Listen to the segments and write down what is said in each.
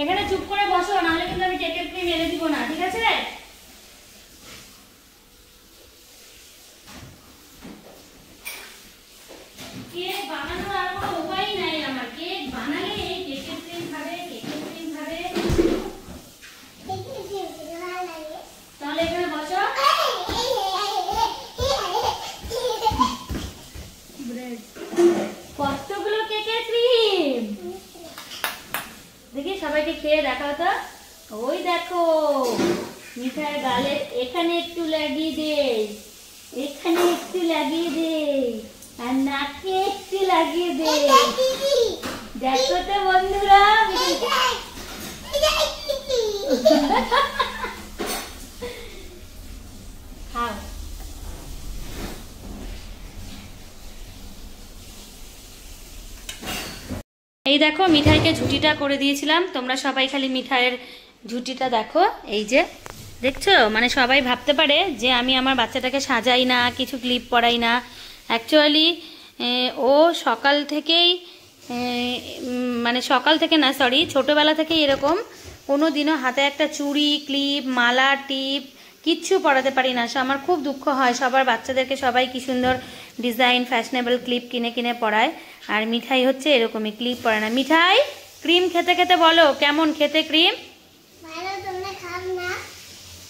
এখানে চুপ করে বসো, নাহলে কিন্তু আমি কেকের ক্রিম এনে দিব না, ঠিক আছে? কেক বানানোর আর কোনো উপায় নাই আমার। কেক বানালে এই কেকের ক্রিম খাবে, কেকের ক্রিম খাবে। তাহলে এখানে বসো। কতগুলো কেকের ক্রিম দেখি, সবাইকে খেয়ে দেখাও তো। ওই দেখো, মিঠাই গালে এখানে একটু লাগিয়ে দে, এখানে একটু লাগিয়ে দে, আর নাকে একটু লাগিয়ে দে। দেখো তো বন্ধুরা, খাও। এই দেখো, মিঠাইকে ঝুটিটা করে দিয়েছিলাম। তোমরা সবাই খালি মিঠাইয়ের ঝুটিটা দেখো, এই যে দেখছো। মানে সবাই ভাবতে পারে যে আমি আমার বাচ্চাটাকে সাজাই না, কিছু ক্লিপ পরাই না। অ্যাকচুয়ালি ও সকাল থেকেই, মানে সকাল থেকে না, সরি, ছোটোবেলা থেকেই এরকম। কোনো দিনও হাতে একটা চুড়ি, ক্লিপ, মালা, টিপ কিচ্ছু পরাতে পারি না। আমার খুব দুঃখ হয়। সবার বাচ্চাদেরকে সবাই কি সুন্দর ডিজাইন ফ্যাশনেবল ক্লিপ কিনে কিনে পরায়, আর মিঠাই হচ্ছে এরকমই, ক্লিপ পরে না। মিঠাই, ক্রিম খেতে খেতে বলো কেমন খেতে ক্রিম?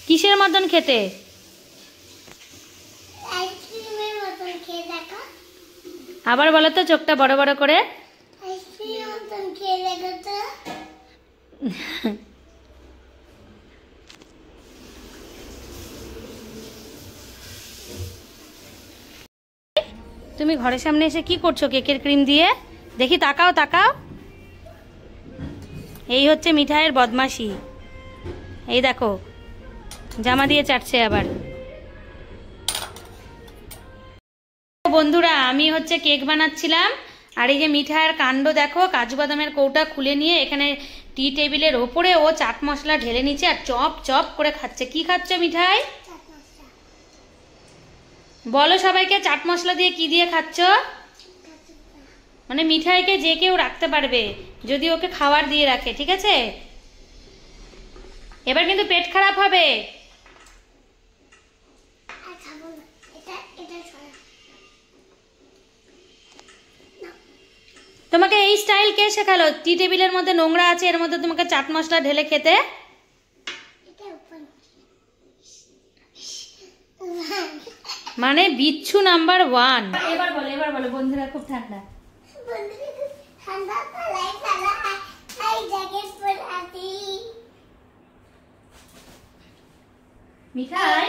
কিসের মতন খেতে? আবার বলো তো, চোখটা বড় বড় করে। তুমি ঘরের সামনে এসে কি করছো কেকের ক্রিম দিয়ে? দেখি, তাকাও তাকাও। এই হচ্ছে মিঠাইয়ের বদমাশি। এই দেখো, জামা দিয়ে চাটছে আবার। বন্ধুরা, আমি হচ্ছে কেক বানাচ্ছিলাম, আর এই যে মিঠাইয়ের কাণ্ড দেখো। কাজু বাদামের কৌটা খুলে নিয়ে এখানে টি টেবিলের ওপরে ও চাট মশলা ঢেলে নিচ্ছে আর চপ চপ করে খাচ্ছে। কি খাচ্ছ মিঠাই? বলো সবাইকে, চাট মশলা দিয়ে কি দিয়ে খাচ্ছ? মানে মিঠাইকে যে কেউ রাখতে পারবে যদি ওকে খাবার দিয়ে রাখে, ঠিক আছে? এবার কিন্তু পেট খারাপ হবে। তোমাকে এই স্টাইল কে শেখালো? টি টেবিলের মধ্যে নোংরা আছে, এর মধ্যে তোমাকে চাট মশলা ঢেলে খেতে? মানে বিচ্ছু নাম্বার 1। এবার বলো, এবার বলো। বন্ধুরা খুব ঠান্ডা। মিঠাই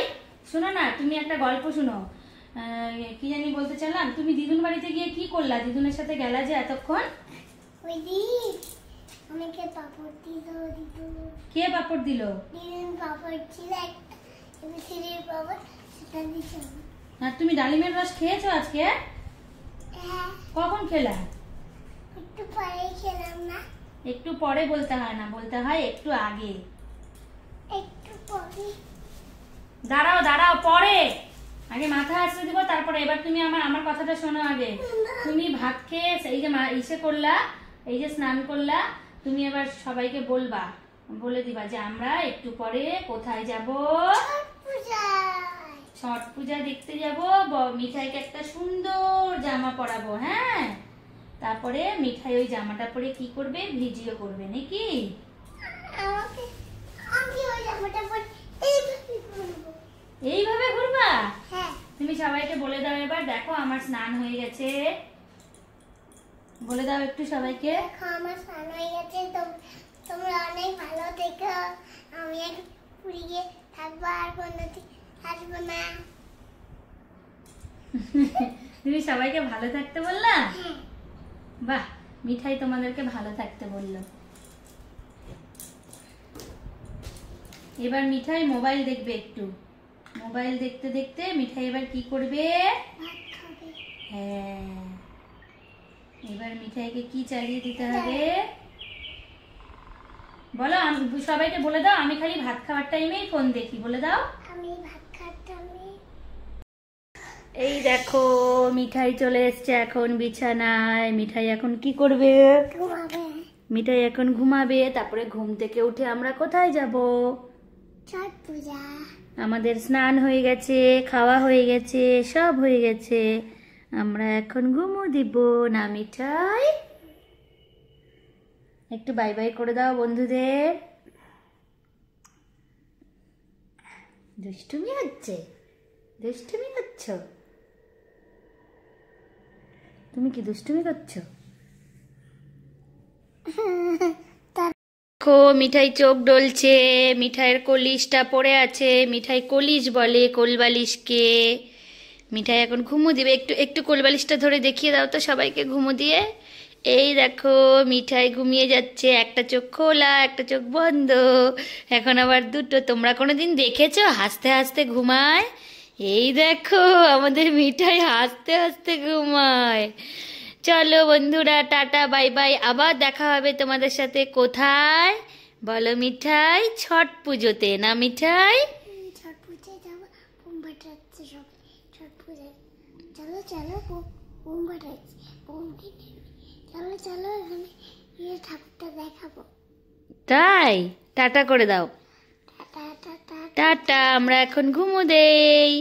শোনো না, তুমি একটা গল্প শোনো। কি জানি বলতে চাইলাম, তুমি দিদুন বাড়িতে গিয়ে কি করলা? দিদুনের সাথে গেলা যে এতক্ষণ। কে পাপড় দিল? আর তুমি ডালিমের রস খেয়েছো আজকে? কখন খেলা? একটু পরে বলতে হয় না, বলতে হয় একটু আগে। দাঁড়াও দাঁড়াও, পরে। আগে মাথা আসতে দিব, তারপরে। এবার তুমি আমার কথাটা শোনো আগে। তুমি ভাত খেয়ে এই যে ইসে করলা, এই যে স্নান করলা, তুমি এবার সবাইকে বলবা, বলে দিবা যে আমরা একটু পরে কোথায় যাব? ছট পূজা দেখতে যাব। মিঠাইকে একটা সুন্দর জামা পরাবো, হ্যাঁ? তারপরে মিঠাই ওই জামাটা পরে কি করবে? ভিডিও করবে, নাকি? এইভাবে ঘুরবা? তুমি সবাইকে বলে দাও এবার। দেখো, আমার স্নান হয়ে গেছে। বলে দাও একটু সবাইকে। আমার স্নান হয়ে গেছে, তোমরা অনেক ভালো থেকো। আমি এক পুরীতে থাকবো, আর কোনোদিন আসবো না। তুমি সবাইকে ভালো থাকতে বললা? বাহ, মিঠাই তোমাদেরকে ভালো থাকতে বললো। এবার মিঠাই মোবাইল দেখবে একটু। মোবাইল দেখতে দেখতে মিঠাই এবার কি করবে? হ্যাঁ, এবার মিঠাইকে কি চালিয়ে দিতে হবে বলো? সবাইকে বলে দাও, আমি খালি ভাত খাওয়ার টাইমেই ফোন দেখি। বলে দাও। আমি ভাত খাওয়ার টাইমে। এই দেখো, মিঠাই চলে এসছে এখন বিছানায়। মিঠাই এখন কি করবে? মিঠাই এখন ঘুমাবে, তারপরে ঘুম থেকে উঠে আমরা কোথায় যাব? ছট পূজা। আমাদের স্নান হয়ে গেছে, খাওয়া হয়ে গেছে, সব হয়ে গেছে। আমরা এখন ঘুমো দিব না মিঠাই? একটু বাই বাই করে দাও বন্ধুদের। দুষ্টুমি হচ্ছে, দুষ্টুমি করছো? তুমি কি দুষ্টুমি করছো? দেখো মিঠাই চোখ ডলছে, মিঠাইয়ের কলিজটা পড়ে আছে। মিঠাই কলিজ বলে কোলবালিশকে। মিঠাই এখন ঘুমো দিবে। একটু একটু কোলবালিশটা ধরে দেখিয়ে দাও তো সবাইকে ঘুমো দিয়ে। এই দেখো মিঠাই ঘুমিয়ে যাচ্ছে, একটা চোখ খোলা একটা চোখ বন্ধ, এখন আবার দুটো। তোমরা কোনোদিন দেখেছো হাসতে হাসতে ঘুমায়? এই দেখো আমাদের মিঠাই হাসতে হাসতে ঘুমায়। চলো বন্ধুরা, টাটা বাই বাই, আবার দেখা হবে তোমাদের সাথে কোথায় বলো মিঠাই? ছট পুজোতে না মিঠাই? ছট পূজায় যাবো, বোম ফাটাচ্ছে সব। ছট পূজায় চলো চলো, বোম ফাটাচ্ছে, বোম কিনে চলো চলো, এখানে গিয়ে ঠাকুরটা দেখাবো। তাই টাটা করে দাও। টাটা টাটা টাটা, আমরা এখন ঘুমো দেই।